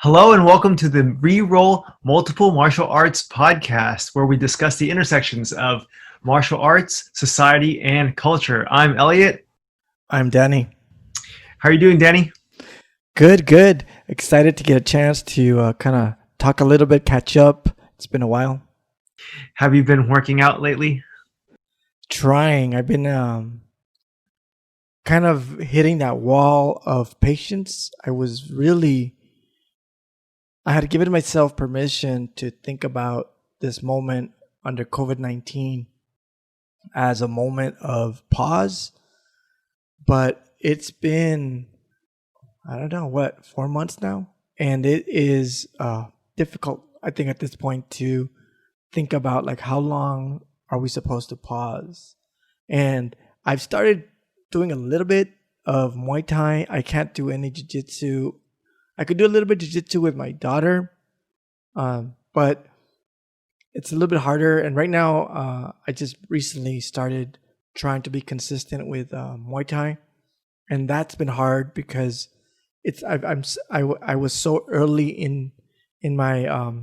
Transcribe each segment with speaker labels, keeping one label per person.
Speaker 1: Hello and welcome to the Reroll Multiple Martial Arts podcast, where we discuss the intersections of martial arts, society, and culture. I'm Elliot.
Speaker 2: I'm Danny.
Speaker 1: How are you doing, Danny?
Speaker 2: Good. Excited to get a chance to kind of talk a little bit, catch up. It's been a while.
Speaker 1: Have you been working out lately?
Speaker 2: Trying. I've been kind of hitting that wall of patience. I had given myself permission to think about this moment under COVID-19 as a moment of pause. But it's been, I don't know, 4 months now? And it is difficult, I think, at this point to think about like how long are we supposed to pause. And I've started doing a little bit of Muay Thai. I can't do any jiu-jitsu. I could do a little bit of jiu-jitsu with my daughter, but it's a little bit harder. And right now, I just recently started trying to be consistent with Muay Thai, and that's been hard because I was so early in my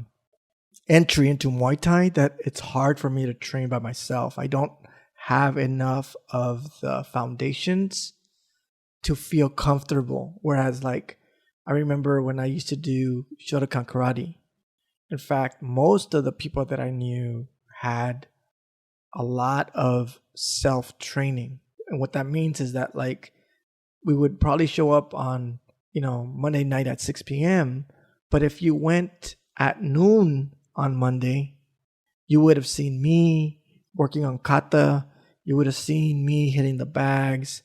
Speaker 2: entry into Muay Thai that it's hard for me to train by myself. I don't have enough of the foundations to feel comfortable. Whereas, like, I remember when I used to do Shotokan karate. In fact, most of the people that I knew had a lot of self-training. And what that means is that, like, we would probably show up on, Monday night at 6 p.m. But if you went at noon on Monday, you would have seen me working on kata. You would have seen me hitting the bags.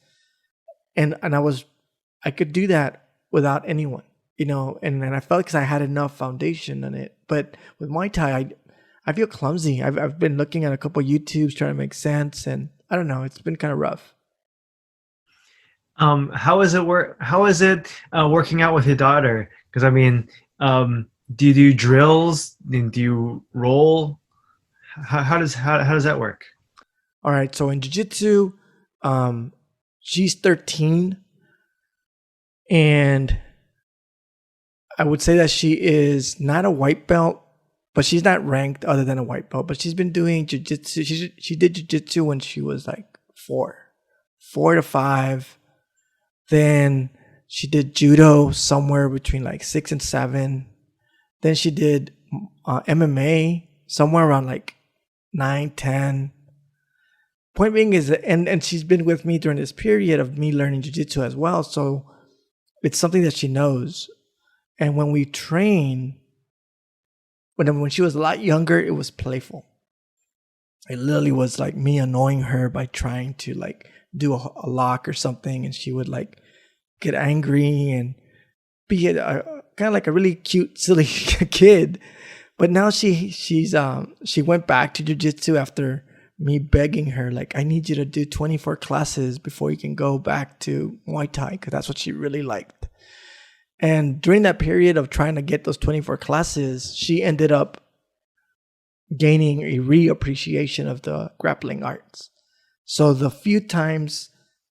Speaker 2: And I could do that without anyone, and I felt because I had enough foundation in it. But with Muay Thai, I feel clumsy. I've been looking at a couple of YouTubes trying to make sense, and I don't know, it's been kind of rough.
Speaker 1: How is it working out with your daughter? Because do you do drills? Do you roll? How does that work?
Speaker 2: All right, so in jiu-jitsu, she's 13. And I would say that she is not a white belt, but she's not ranked other than a white belt. But she's been doing jiu-jitsu. She did jiu-jitsu when she was like 4 to 5. Then she did judo somewhere between like 6 and 7. Then she did MMA somewhere around like 9, 10. Point being is, and she's been with me during this period of me learning jiu-jitsu as well. So it's something that she knows. And when we train, when she was a lot younger, it was playful. It literally was like me annoying her by trying to like do a lock or something. And she would like get angry and be kind of like a really cute, silly kid. But now she went back to jiu-jitsu after me begging her, like, I need you to do 24 classes before you can go back to Muay Thai, because that's what she really liked. And during that period of trying to get those 24 classes, she ended up gaining a reappreciation of the grappling arts. So the few times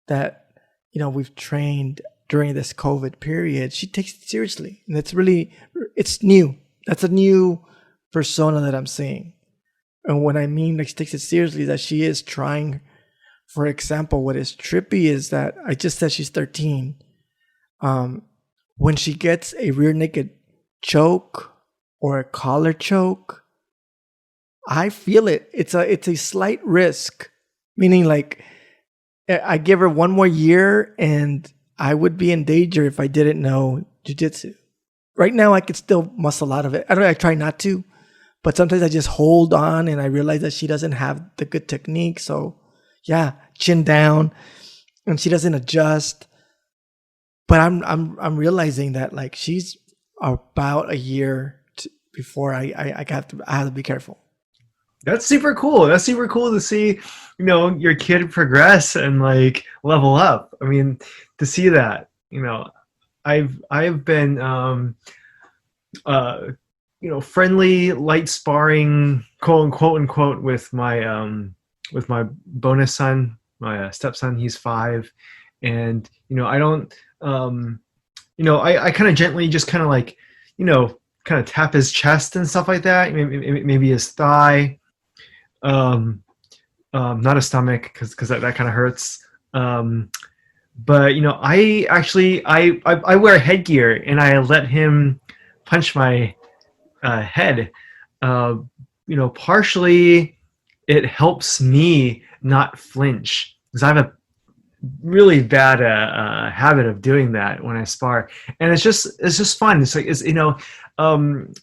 Speaker 2: that, we've trained during this COVID period, she takes it seriously. And it's new. That's a new persona that I'm seeing. And what I mean, like, she takes it seriously, that she is trying. For example, what is trippy is that I just said she's 13. When she gets a rear naked choke or a collar choke, I feel it. It's a slight risk, meaning like I give her 1 more year and I would be in danger if I didn't know jiu-jitsu. Right now, I could still muscle out of it. I try not to. But sometimes I just hold on and I realize that she doesn't have the good technique. So yeah, chin down, and she doesn't adjust. But I'm realizing that like she's about a year before I have to be careful.
Speaker 1: That's super cool. That's super cool to see, your kid progress and like level up. I mean, to see that, I've been friendly, light sparring, quote unquote, with my bonus son, my stepson. He's 5, and I don't, I kind of gently just kind of like kind of tap his chest and stuff like that. Maybe his thigh, um, not his stomach, because that kind of hurts. But I actually I wear headgear, and I let him punch my head. Uh, partially it helps me not flinch because I have a really bad habit of doing that when I spar, and it's just fun. It's like um,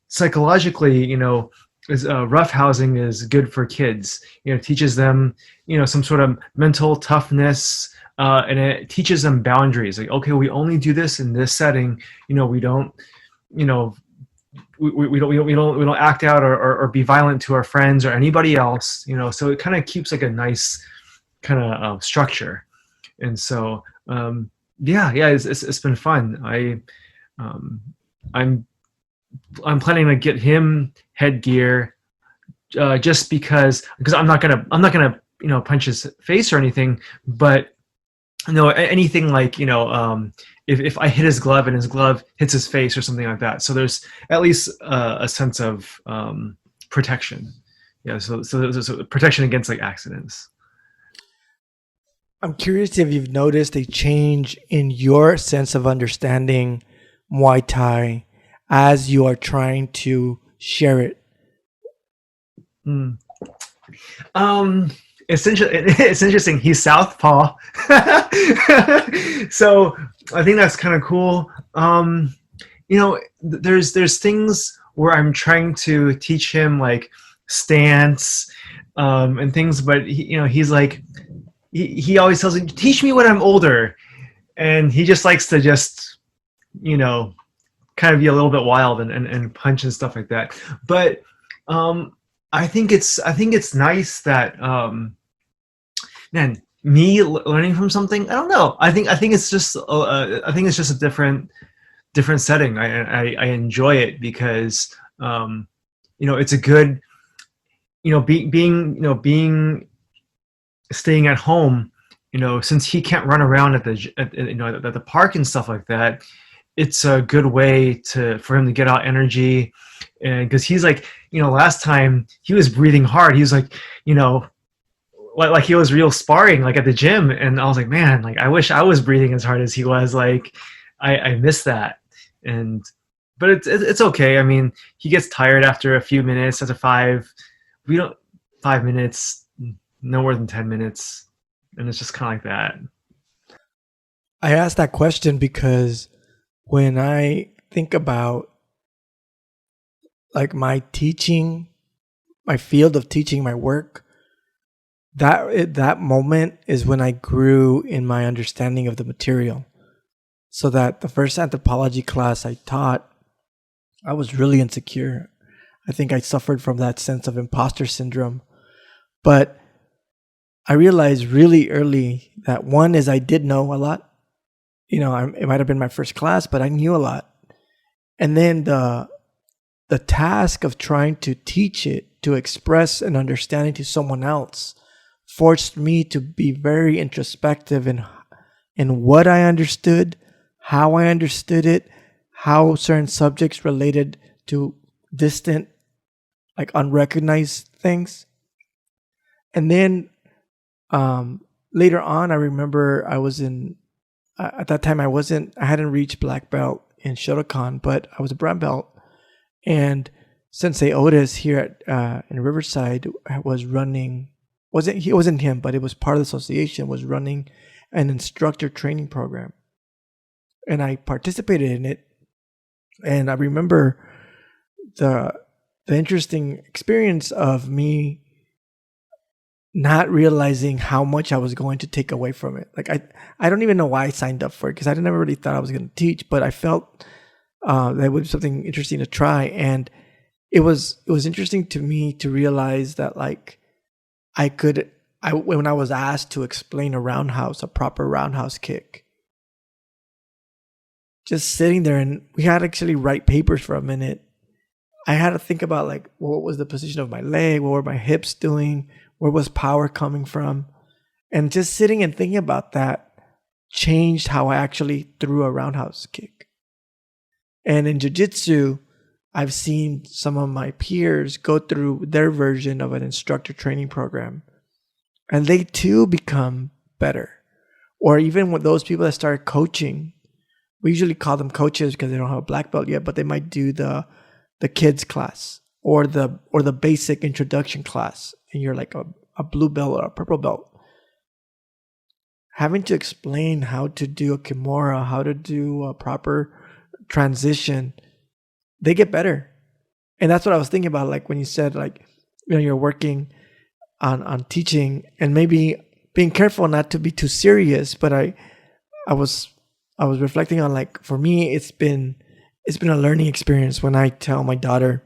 Speaker 1: psychologically, is roughhousing is good for kids. It teaches them, some sort of mental toughness, and it teaches them boundaries. Like, okay, we only do this in this setting. We don't, you know, we don't act out or be violent to our friends or anybody else. So it kind of keeps like a nice kind of structure. And so, yeah, it's been fun. Um, I'm I'm planning to get him headgear, just because I'm not gonna punch his face or anything, but anything like if I hit his glove and his glove hits his face or something like that, so there's at least a sense of protection. Yeah, so protection against like accidents.
Speaker 2: I'm curious if you've noticed a change in your sense of understanding Muay Thai as you are trying to share it.
Speaker 1: Mm. It's interesting. He's southpaw, so I think that's kind of cool. There's things where I'm trying to teach him like stance, and things, but he's like he always tells me, "Teach me when I'm older," and he just likes to just you know kind of be a little bit wild and punch and stuff like that. But um, I think it's nice that man, me learning from something. I don't know. I think it's just a different setting. I enjoy it because it's a good being staying at home. Since he can't run around at the park and stuff like that, it's a good way for him to get out energy. And because he's like, last time he was breathing hard, he was like, like he was real sparring like at the gym, and I was like, man, like I wish I was breathing as hard as he was. Like I miss that. And but it's okay. I mean, he gets tired after a few minutes. After we don't 5 minutes, no more than 10 minutes, and it's just kind of like that.
Speaker 2: I asked that question because when I think about like my teaching, my field of teaching, my work, that moment is when I grew in my understanding of the material. So that the first anthropology class I taught, I was really insecure. I think I suffered from that sense of imposter syndrome. But I realized really early that one is I did know a lot. It might have been my first class, but I knew a lot. And then the task of trying to teach it, to express an understanding to someone else, forced me to be very introspective in what I understood, how I understood it, how certain subjects related to distant, like unrecognized things. And then later on, I remember I was at that time I hadn't reached black belt in Shotokan, but I was a brown belt. And Sensei Otis here in Riverside was running, it wasn't him, but it was part of the association, was running an instructor training program. And I participated in it. And I remember the interesting experience of me not realizing how much I was going to take away from it. Like I don't even know why I signed up for it, because I never really thought I was going to teach, but I felt that would be something interesting to try. And it was interesting to me to realize that like when I was asked to explain a proper roundhouse kick, just sitting there, and we had to actually write papers for a minute. I had to think about like, what was the position of my leg? What were my hips doing? Where was power coming from? And just sitting and thinking about that changed how I actually threw a roundhouse kick. And in jiu-jitsu, I've seen some of my peers go through their version of an instructor training program, and they too become better. Or even with those people that start coaching, we usually call them coaches because they don't have a black belt yet, but they might do the kids class or the basic introduction class, and you're like a blue belt or a purple belt. Having to explain how to do a kimura, how to do a proper transition, they get better. And that's what I was thinking about, like when you said, like, you're working on teaching and maybe being careful not to be too serious. But I was reflecting on, like, for me, it's been a learning experience when I tell my daughter,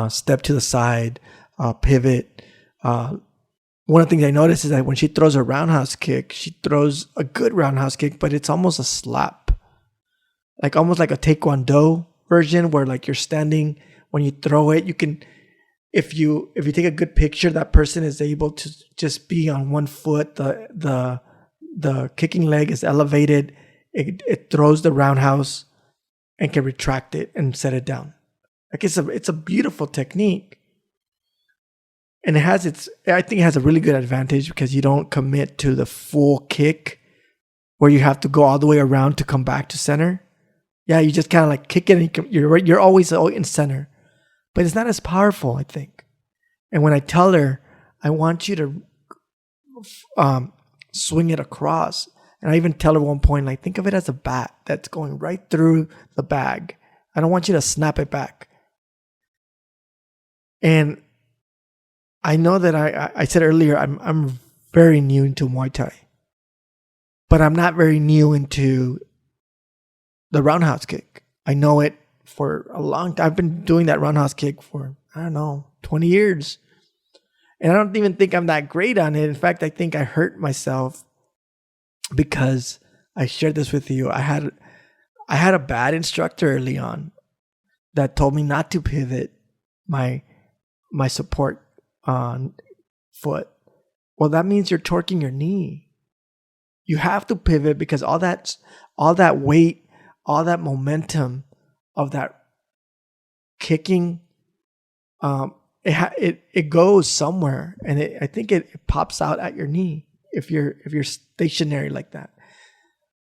Speaker 2: step to the side, pivot. One of the things I notice is that when she throws a roundhouse kick, she throws a good roundhouse kick, but it's almost a slap, like almost like a taekwondo version where, like, you're standing when you throw it. You can, if you take a good picture, that person is able to just be on one foot. The kicking leg is elevated. It throws the roundhouse and can retract it and set it down. Like, it's a beautiful technique. And I think it has a really good advantage because you don't commit to the full kick where you have to go all the way around to come back to center. Yeah, you just kind of like kick it and you're always in center. But it's not as powerful, I think. And when I tell her, I want you to swing it across. And I even tell her at one point, like, think of it as a bat that's going right through the bag. I don't want you to snap it back. And I know that I said earlier, I'm very new into Muay Thai, but I'm not very new into the roundhouse kick. I know it for a long time. I've been doing that roundhouse kick for, I don't know, 20 years. And I don't even think I'm that great on it. In fact, I think I hurt myself because I shared this with you. I had a bad instructor early on that told me not to pivot my support on foot. Well, that means you're torquing your knee. You have to pivot because all that weight, all that momentum of that kicking, it goes somewhere, and I think it pops out at your knee if you're stationary like that.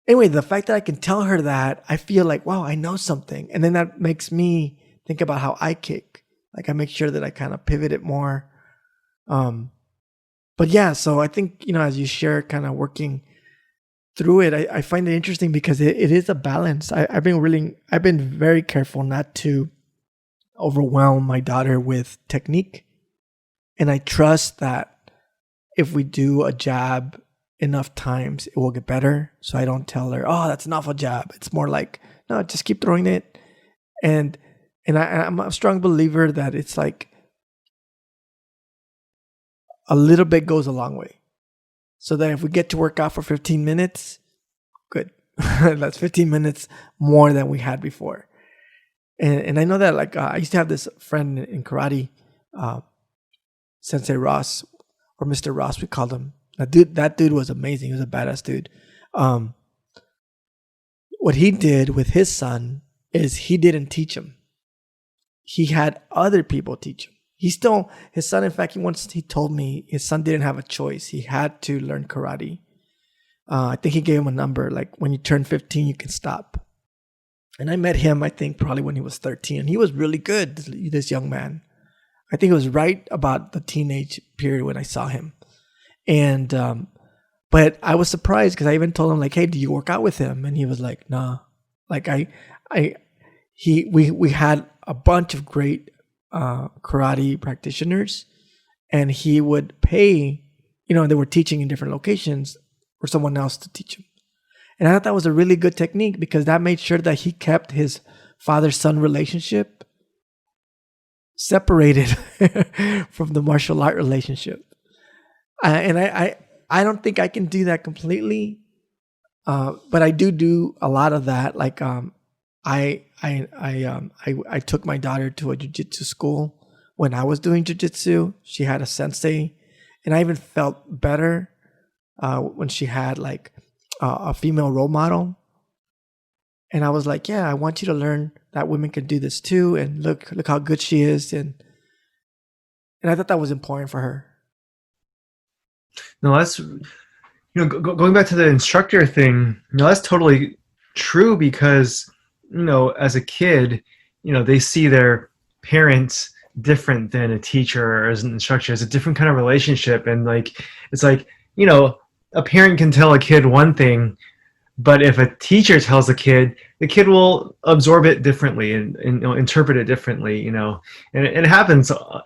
Speaker 2: Anyway, the fact that I can tell her that, I feel like, wow, I know something, and then that makes me think about how I kick. Like, I make sure that I kind of pivot it more. But yeah, so I think, as you share kind of working through it, I find it interesting because it is a balance. I've been very careful not to overwhelm my daughter with technique. And I trust that if we do a jab enough times, it will get better. So I don't tell her, oh, that's an awful jab. It's more like, no, just keep throwing it. And I'm a strong believer that it's like a little bit goes a long way. So that if we get to work out for 15 minutes, good. That's 15 minutes more than we had before. And I know that, like, I used to have this friend in karate, Sensei Ross, or Mr. Ross, we called him. That dude was amazing. He was a badass dude. What he did with his son is he didn't teach him. He had other people teach him. His son, in fact, he told me his son didn't have a choice. He had to learn karate. I think he gave him a number, like, when you turn 15, you can stop. And I met him, I think, probably when he was 13. He was really good, this young man. I think it was right about the teenage period when I saw him. And, but I was surprised because I even told him, like, hey, do you work out with him? And he was like, nah. Like, we had a bunch of great karate practitioners, and he would pay, they were teaching in different locations for someone else to teach him. And I thought that was a really good technique because that made sure that he kept his father-son relationship separated from the martial art relationship. And I don't think I can do that completely, but I do a lot of that. Like, I took my daughter to a jiu-jitsu school when I was doing jiu-jitsu. She had a sensei, and I even felt better when she had, like, a female role model. And I was like, yeah, I want you to learn that women can do this too. And look how good she is. And I thought that was important for her.
Speaker 1: No, that's going back to the instructor thing. No, that's totally true because as a kid, they see their parents different than a teacher or as an instructor. It's a different kind of relationship, and like it's like a parent can tell a kid one thing, but if a teacher tells a kid, the kid will absorb it differently and interpret it differently. And it happens a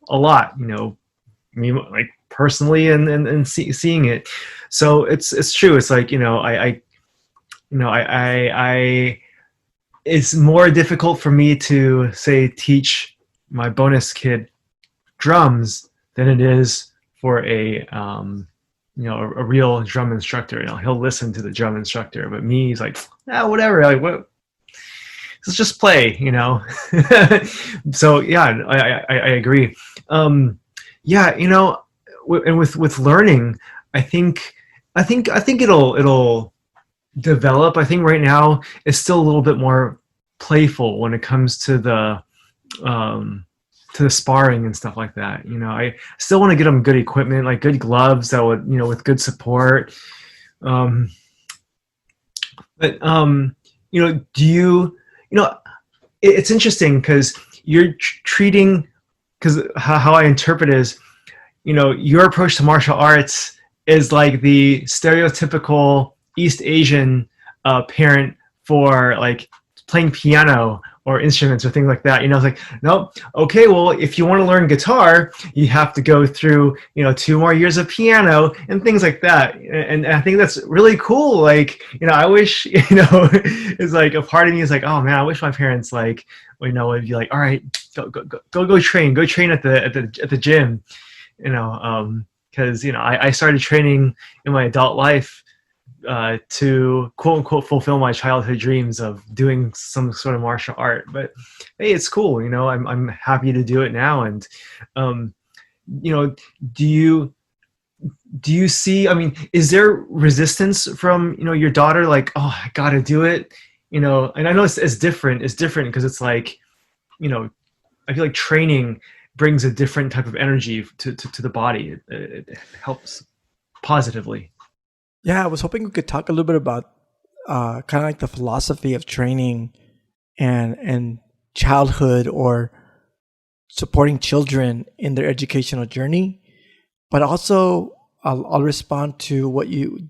Speaker 1: lot. Me like personally and seeing it. So it's true. It's like I it's more difficult for me to say teach my bonus kid drums than it is for a real drum instructor. He'll listen to the drum instructor, but me, he's like, whatever. Like, what? Let's just play. So yeah, I agree. Yeah, and with learning, I think it'll develop. I think right now it's still a little bit more playful when it comes to the sparring and stuff like that. I still want to get them good equipment, like good gloves that would, with good support. But do it's interesting because you're treating, because how I interpret is, your approach to martial arts is like the stereotypical East Asian parent for like playing piano or instruments or things like that. It's like, nope. Okay, well, if you want to learn guitar, you have to go through, 2 more years of piano and things like that. And I think that's really cool. Like, I wish, it's like a part of me is like, oh man, I wish my parents like, would be like, all right, go train at the gym, because I started training in my adult life to quote unquote fulfill my childhood dreams of doing some sort of martial art. But hey, it's cool. I'm happy to do it now. And do you see, I mean, is there resistance from your daughter, like, oh, I gotta do it, and I know it's different because it's like, I feel like training brings a different type of energy to the body. It helps positively.
Speaker 2: Yeah, I was hoping we could talk a little bit about kind of like the philosophy of training and childhood, or supporting children in their educational journey. But also, I'll respond to what you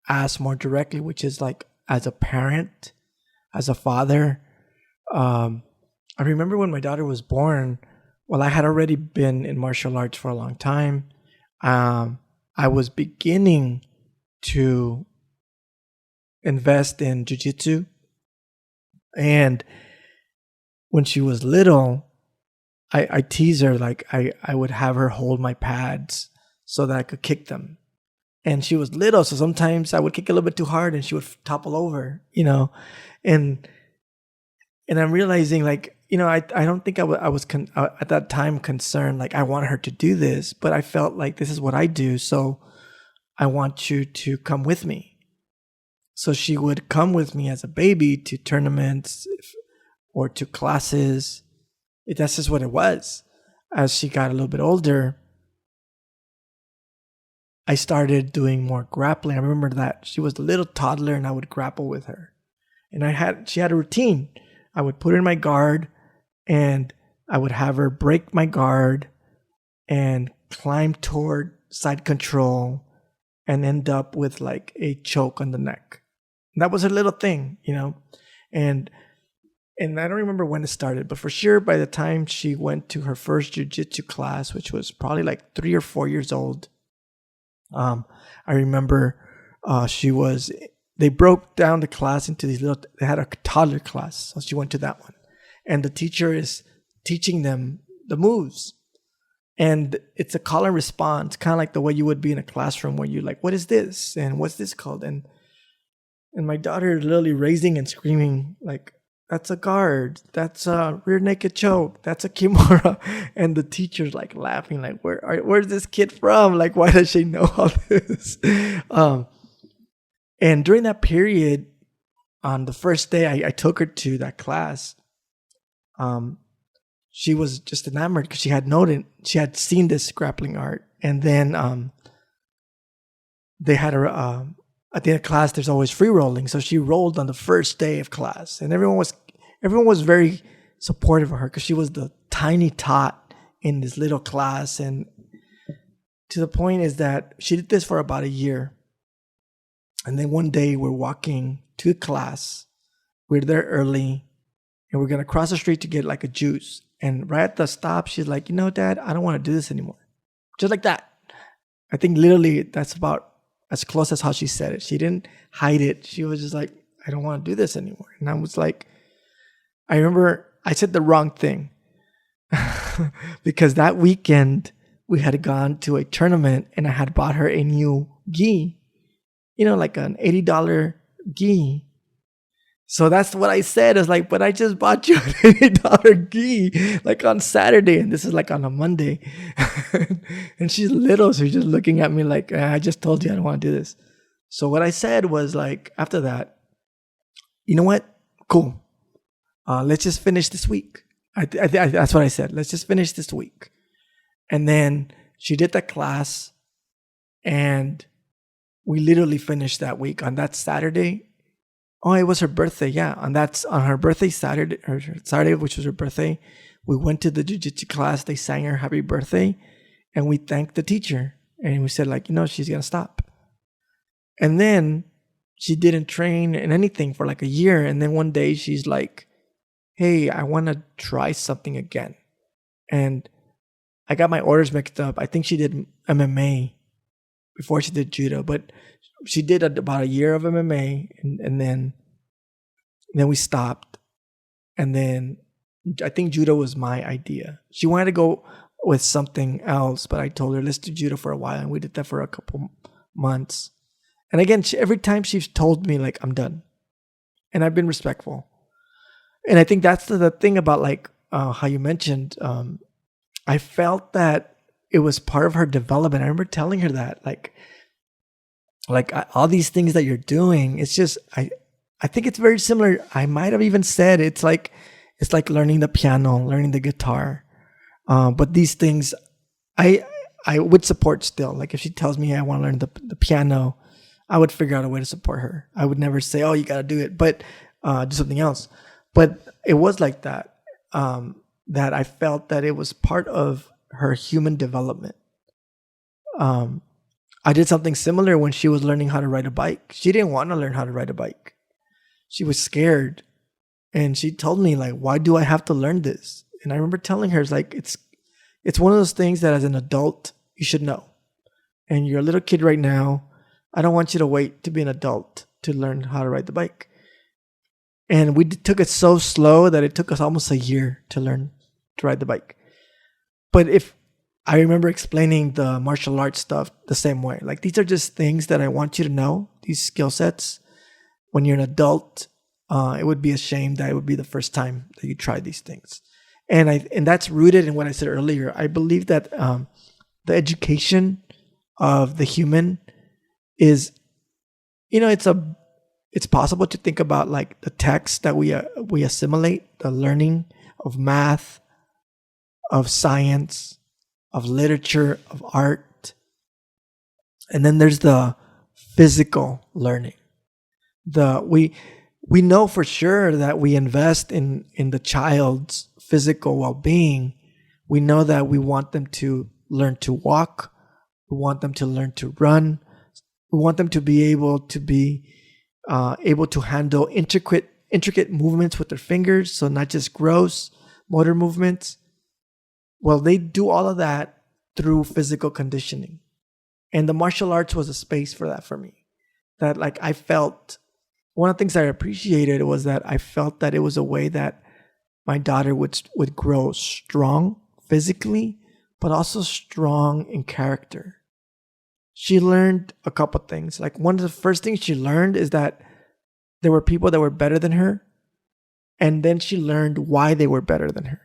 Speaker 2: asked more directly, which is like, as a parent, as a father. I remember when my daughter was born. Well, I had already been in martial arts for a long time. I was beginning to invest in jiu-jitsu, and when she was little, I tease her, like I would have her hold my pads so that I could kick them. And she was little, so sometimes I would kick a little bit too hard and she would topple over, and I'm realizing, like, I don't think I was at that time concerned, like, I want her to do this, but I felt like this is what I do, so I want you to come with me. So she would come with me as a baby to tournaments or to classes. That's just what it was. As she got a little bit older, I started doing more grappling. I remember that she was a little toddler and I would grapple with her. And she had a routine. I would put her in my guard and I would have her break my guard and climb toward side control and end up with like a choke on the neck. And that was her little thing, and I don't remember when it started, but for sure by the time she went to her first jiu-jitsu class, which was probably like 3 or 4 years old, I remember they broke down the class into they had a toddler class. So she went to that one. And the teacher is teaching them the moves. And it's a call and response, kind of like the way you would be in a classroom where you're like, what is this? And what's this called? And my daughter literally raising and screaming, like, that's a guard. That's a rear naked choke. That's a kimura. And the teacher's like laughing, like, where's this kid from? Like, why does she know all this? And during that period, on the first day I took her to that class, she was just enamored because she had seen this grappling art. And then they had her at the end of class, there's always free rolling. So she rolled on the first day of class, and everyone was very supportive of her because she was the tiny tot in this little class. And to the point is that she did this for about a year. And then one day we're walking to class. We're there early, and we're going to cross the street to get like a juice. And right at the stop, she's like, Dad, I don't want to do this anymore. Just like that. I think literally that's about as close as how she said it. She didn't hide it. She was just like, I don't want to do this anymore. And I was like, I remember I said the wrong thing because that weekend we had gone to a tournament and I had bought her a new gi, like an $80 gi. So that's what I said. I was like, but I just bought you an $80 gi like on Saturday, and this is like on a Monday. And she's little, so she's just looking at me like, I just told you I don't want to do this. So what I said was like, after that, you know what? Cool. Let's just finish this week. That's what I said. Let's just finish this week. And then she did the class, and we literally finished that week on that Saturday. Oh, it was her birthday. Yeah. On her birthday Saturday, which was her birthday, we went to the jiu-jitsu class. They sang her happy birthday, and we thanked the teacher. And we said like, she's going to stop. And then she didn't train in anything for like a year. And then one day she's like, hey, I want to try something again. And I got my orders mixed up. I think she did MMA before she did judo, but she did about a year of MMA, and then we stopped. And then I think judo was my idea. She wanted to go with something else, but I told her, let's do judo for a while. And we did that for a couple months. And again, every time she's told me like, I'm done. And I've been respectful. And I think that's the thing about like how you mentioned, I felt that it was part of her development. I remember telling her that all these things that you're doing, it's just, I think it's very similar. I might have even said it's like learning the piano, learning the guitar. But these things, I would support still. Like if she tells me I want to learn the piano, I would figure out a way to support her. I would never say, oh, you got to do it, but do something else. But it was like that, that I felt that it was part of her human development. I did something similar when she was learning how to ride a bike. She didn't want to learn how to ride a bike. She was scared. And she told me like, why do I have to learn this? And I remember telling her, it's one of those things that as an adult, you should know. And you're a little kid right now. I don't want you to wait to be an adult to learn how to ride the bike. And we took it so slow that it took us almost a year to learn to ride the bike. But if I remember explaining the martial arts stuff the same way, like these are just things that I want you to know, these skill sets. When you're an adult, it would be a shame that it would be the first time that you try these things. And that's rooted in what I said earlier. I believe that the education of the human is, it's possible to think about like the text that we assimilate, the learning of math, of science, of literature, of art. And then there's the physical learning. We know for sure that we invest in the child's physical well-being. We know that we want them to learn to walk. We want them to learn to run. We want them to be able to handle intricate movements with their fingers. So not just gross motor movements. Well, they do all of that through physical conditioning. And the martial arts was a space for that for me. That like I felt, one of the things I appreciated was that I felt that it was a way that my daughter would grow strong physically, but also strong in character. She learned a couple things. Like one of the first things she learned is that there were people that were better than her. And then she learned why they were better than her.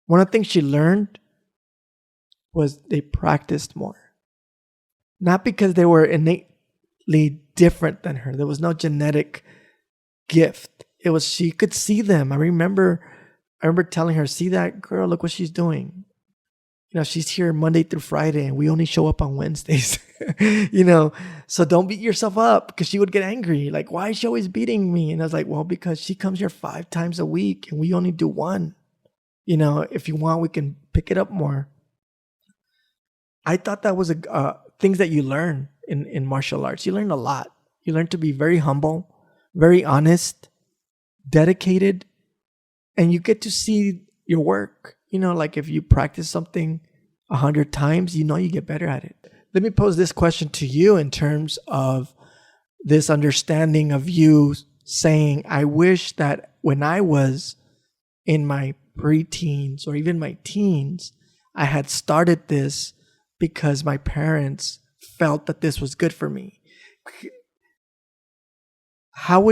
Speaker 2: One of the things she learned was they practiced more. Not because they were innately different than her. There was no genetic gift. It was, she could see them. I remember telling her, see that girl, look what she's doing. She's here Monday through Friday and we only show up on Wednesdays. So don't beat yourself up, because she would get angry. Like, why is she always beating me? And I was like, well, because she comes here 5 times a week and we only do 1. If you want, we can pick it up more. I thought that was things that you learn in martial arts. You learn a lot. You learn to be very humble, very honest, dedicated, and you get to see your work. Like if you practice something 100 times, you get better at it. Let me pose this question to you in terms of this understanding of you saying, I wish that when I was in my pre-teens or even my teens, I had started this because my parents felt that this was good for me. How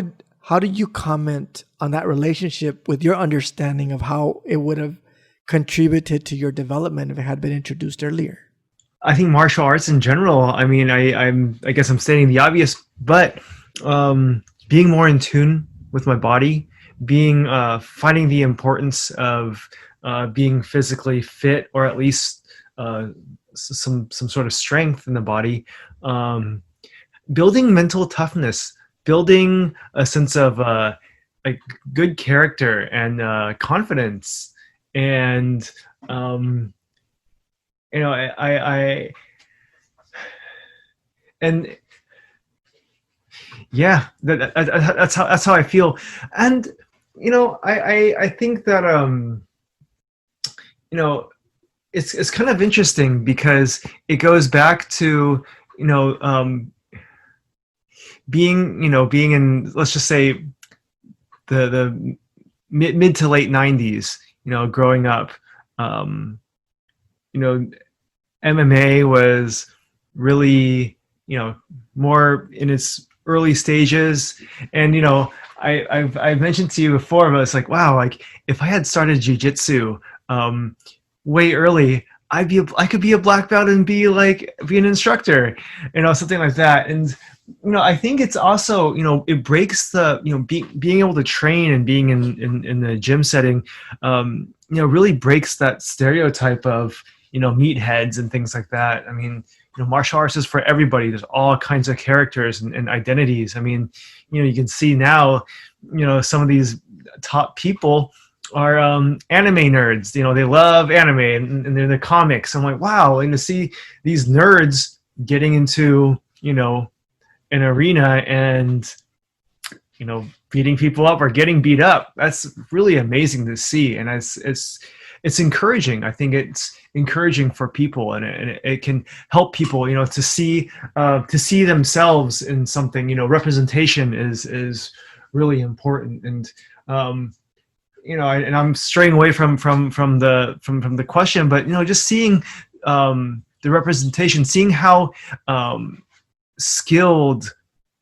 Speaker 2: do you comment on that relationship with your understanding of how it would have contributed to your development if it had been introduced earlier?
Speaker 1: I think martial arts in general, I mean, I guess I'm stating the obvious, but being more in tune with my body, finding the importance of being physically fit, or at least some sort of strength in the body, building mental toughness, building a sense of like good character and confidence, and I and yeah, that's how I feel. And I think that it's kind of interesting, because it goes back to being in, let's just say, the mid to late 90s, growing up. MMA was really, more in its early stages. And, I've mentioned to you before, but it's like, wow, like if I had started jiu-jitsu way early, I could be a black belt and be an instructor, something like that. And, I think it's also, it breaks the, being able to train and being in the gym setting, really breaks that stereotype of, meatheads and things like that. I mean, martial arts is for everybody. There's all kinds of characters and identities. I mean, you can see now, some of these top people are anime nerds. They love anime and they're the comics. I'm like, wow. And to see these nerds getting into, an arena and, beating people up or getting beat up, that's really amazing to see. And it's encouraging. I think it's encouraging for people, and it can help people, to see themselves in something. Representation is really important. And and I'm straying away from the question, but just seeing the representation, seeing how skilled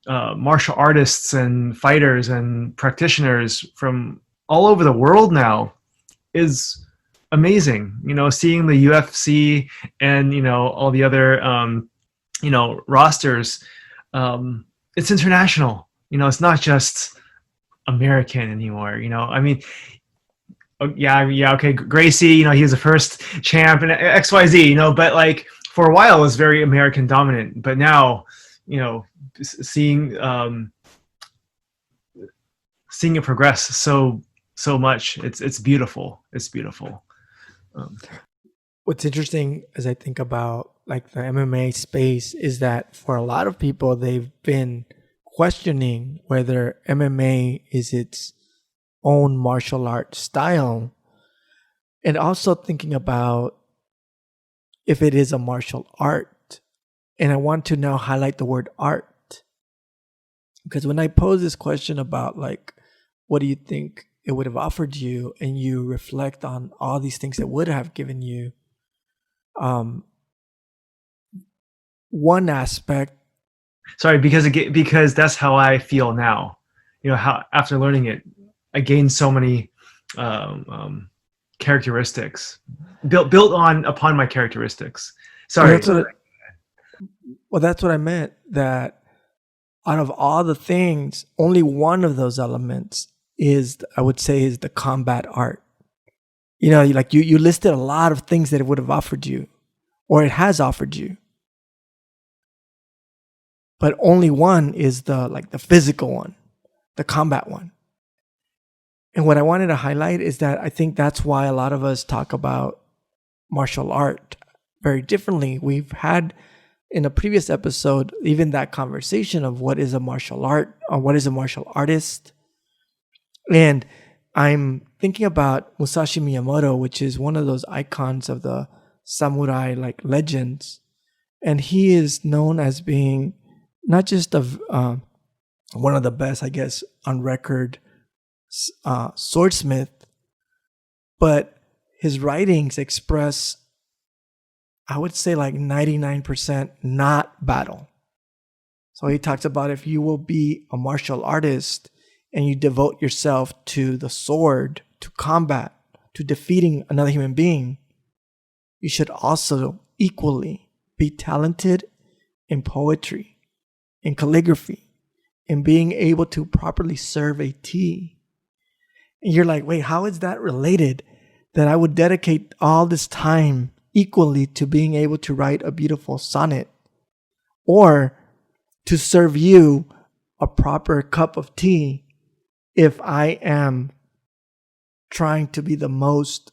Speaker 1: martial artists and fighters and practitioners from all over the world now is amazing. Seeing the UFC and all the other rosters, it's international. It's not just American anymore. I mean, yeah, okay, Gracie, he was the first champ and XYZ, but like for a while it was very American dominant. But now, seeing it progress so much, it's beautiful. It's beautiful.
Speaker 2: What's interesting as I think about like the MMA space is that for a lot of people, they've been questioning whether MMA is its own martial art style, and also thinking about if it is a martial art. And I want to now highlight the word art, because when I pose this question about like, what do you think it would have offered you, and you reflect on all these things it would have given you, one aspect.
Speaker 1: Sorry, because that's how I feel now. How after learning it, I gained so many characteristics built upon my characteristics. Sorry.
Speaker 2: Well, that's what I meant. That out of all the things, only one of those elements is, I would say, is the combat art. You know, like you listed a lot of things that it would have offered you, or it has offered you, but only one is the physical one, the combat one. And what I wanted to highlight is that I think that's why a lot of us talk about martial art very differently. We've had in a previous episode even that conversation of what is a martial art or what is a martial artist. And I'm thinking about Musashi Miyamoto, which is one of those icons of the samurai like legends. And he is known as being not just one of the best, I guess, on record swordsmith, but his writings express, I would say, like 99% not battle. So he talks about if you will be a martial artist and you devote yourself to the sword, to combat, to defeating another human being, you should also equally be talented in poetry, in calligraphy, in being able to properly serve a tea. And you're like, wait, how is that related? That I would dedicate all this time equally to being able to write a beautiful sonnet or to serve you a proper cup of tea if I am trying to be the most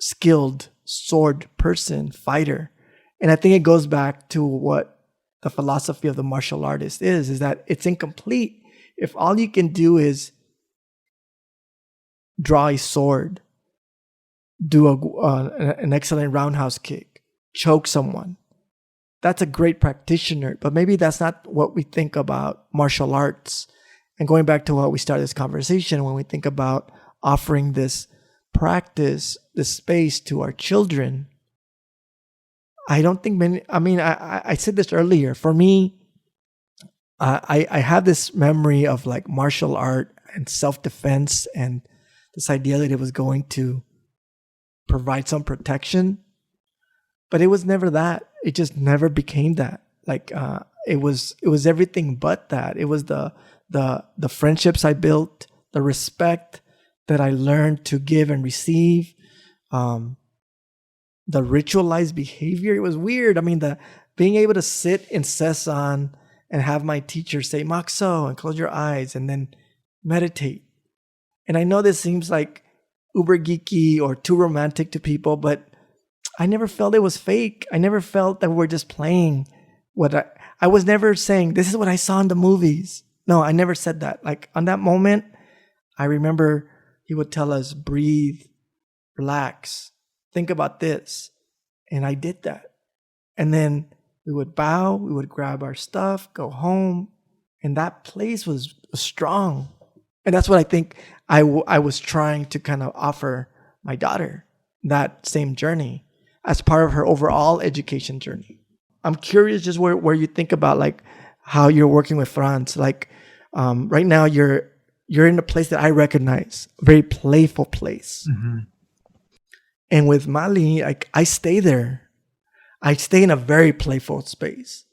Speaker 2: skilled sword person, fighter. And I think it goes back to what the philosophy of the martial artist is that it's incomplete if all you can do is draw a sword, do an excellent roundhouse kick, choke someone. That's a great practitioner, but maybe that's not what we think about martial arts. And going back to what we started this conversation, when we think about offering this practice, this space to our children, I don't think many, I mean, I said this earlier. For me, I have this memory of like martial art and self-defense and this idea that it was going to provide some protection, but it was never that. It just never became that. Like it was everything but that. It was the friendships I built, the respect that I learned to give and receive, the ritualized behavior. It was weird. I mean, the being able to sit in sesson and have my teacher say "Makso" and close your eyes and then meditate. And I know this seems like uber geeky or too romantic to people, but I never felt it was fake. I never felt that we were just playing what I was never saying, this is what I saw in the movies. No, I never said that. Like on that moment, I remember he would tell us, breathe, relax, think about this. And I did that. And then we would bow, we would grab our stuff, go home. And that place was strong. And that's what I think I was trying to kind of offer my daughter, that same journey as part of her overall education journey. I'm curious just where you think about like how you're working with Franz. Like right now you're in a place that I recognize, a very playful place.
Speaker 1: Mm-hmm.
Speaker 2: And with Mali, like I stay there. I stay in a very playful space.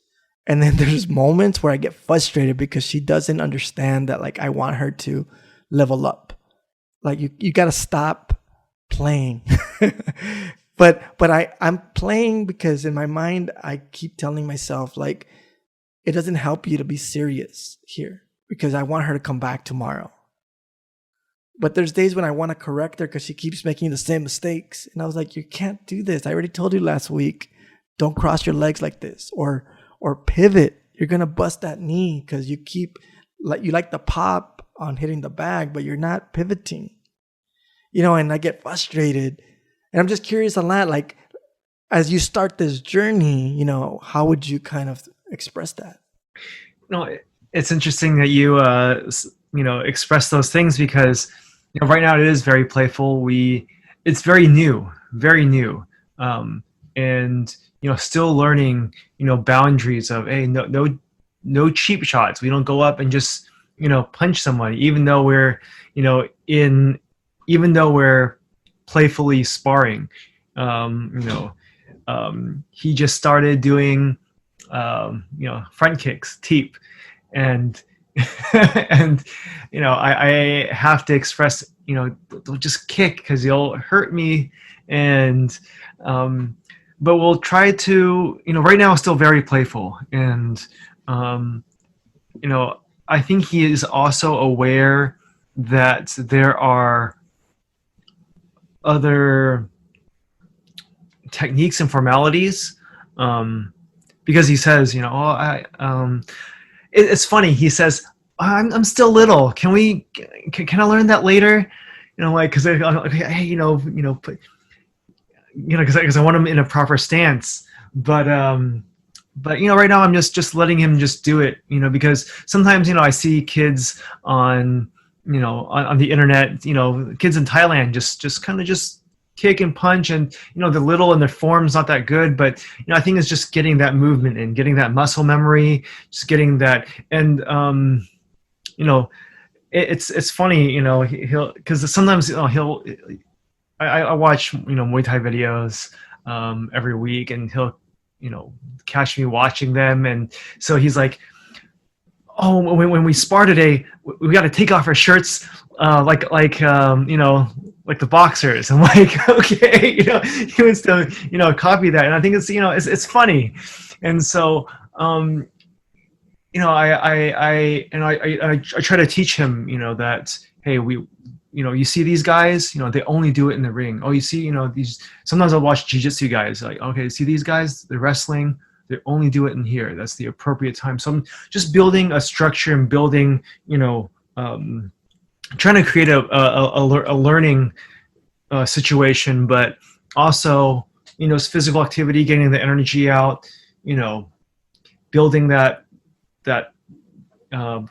Speaker 2: And then there's moments where I get frustrated because she doesn't understand that like I want her to level up. Like you got to stop playing. but I'm playing because in my mind I keep telling myself like it doesn't help you to be serious here because I want her to come back tomorrow. But there's days when I want to correct her because she keeps making the same mistakes. And I was like, you can't do this. I already told you last week, don't cross your legs like this or pivot. You're going to bust that knee because you like the pop on hitting the bag, but you're not pivoting, and I get frustrated. And I'm just curious on that. Like, as you start this journey, how would you kind of express that?
Speaker 1: No, it's interesting that you, express those things because, right now it is very playful. It's very new, and still learning, boundaries of, hey, no cheap shots. We don't go up and just, punch somebody, even though we're, even though we're playfully sparring. He just started doing, front kicks, teep, and and I have to express, they'll just kick because you'll hurt me, and but we'll try to, right now it's still very playful, and um, I think he is also aware that there are other techniques and formalities, because he says, it's funny. He says, I'm still little. Can I learn that later? Like, cause hey, cause I want him in a proper stance, but right now I'm just letting him just do it, because sometimes, I see kids on, on the internet, kids in Thailand just kind of just kick and punch, and they're little and their form's not that good, but I think it's just getting that movement and getting that muscle memory, just getting that. And it's funny, he'll, because sometimes he'll I watch Muay Thai videos every week, and he'll catch me watching them, and so he's like, oh, when we spar today, we got to take off our shirts, like the boxers. I'm like, okay, he wants to copy that, and I think it's funny, and so I try to teach him, that, hey, you see these guys, they only do it in the ring. Oh, you see, these, sometimes I'll watch jiu-jitsu guys, like, okay, see these guys, they're wrestling, they only do it in here. That's the appropriate time. So I'm just building a structure and building, trying to create a learning situation, but also, it's physical activity, getting the energy out, building that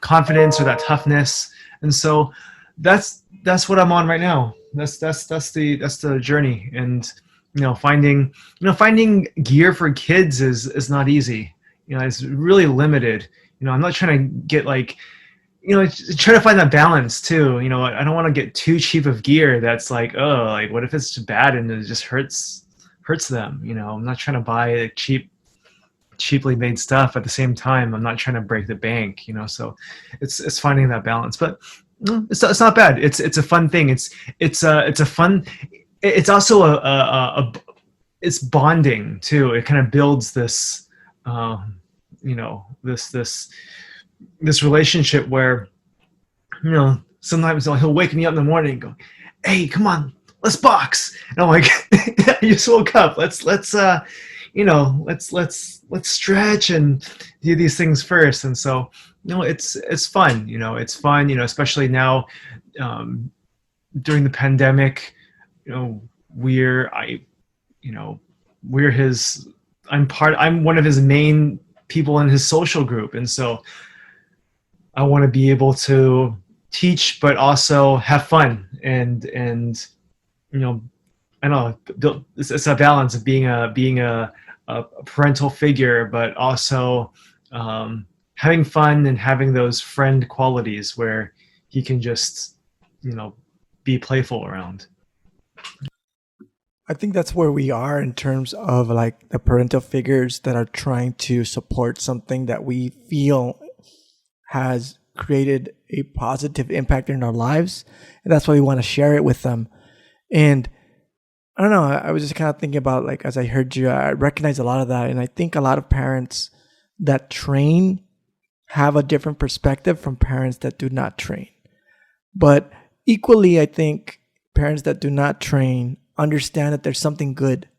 Speaker 1: confidence or that toughness. And so that's what I'm on right now. That's the journey. And finding gear for kids is not easy. It's really limited. I'm not trying to get like, try to find that balance too. I don't want to get too cheap of gear that's like, oh, like what if it's bad and it just hurts them. I'm not trying to buy cheaply made stuff. At the same time, I'm not trying to break the bank, so it's finding that balance. But it's not bad. It's a fun thing. It's a fun, it's also it's bonding too. It kind of builds this this relationship where sometimes he'll wake me up in the morning and go, hey, come on, let's box. And I'm like, I just woke up, let's stretch and do these things first. And so it's fun. It's fun, especially now during the pandemic. I'm one of his main people in his social group, and so I want to be able to teach but also have fun, and I know it's a balance of being a parental figure, but also having fun and having those friend qualities where he can just be playful around.
Speaker 2: I think that's where we are in terms of like the parental figures that are trying to support something that we feel has created a positive impact in our lives. And that's why we want to share it with them. And I don't know, I was just kind of thinking about, like, as I heard you, I recognize a lot of that. And I think a lot of parents that train have a different perspective from parents that do not train. But equally, I think parents that do not train understand that there's something good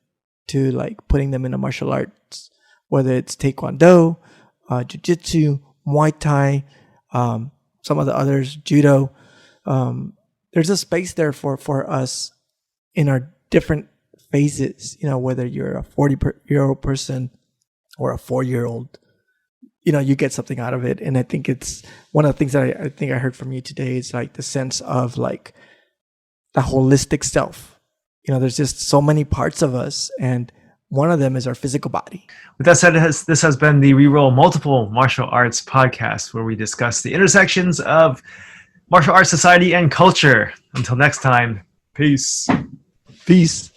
Speaker 2: to like putting them in a martial arts, whether it's taekwondo, jiu-jitsu, Muay Thai, some of the others, judo. There's a space there for us in our different phases, whether you're a 40-year-old person or a 4-year-old, you get something out of it. And I think it's one of the things that I think I heard from you today is like the sense of like the holistic self. There's just so many parts of us, and one of them is our physical body.
Speaker 1: With that said, this has been the Reroll Multiple Martial Arts podcast, where we discuss the intersections of martial arts society and culture. Until next time, peace.
Speaker 2: Peace.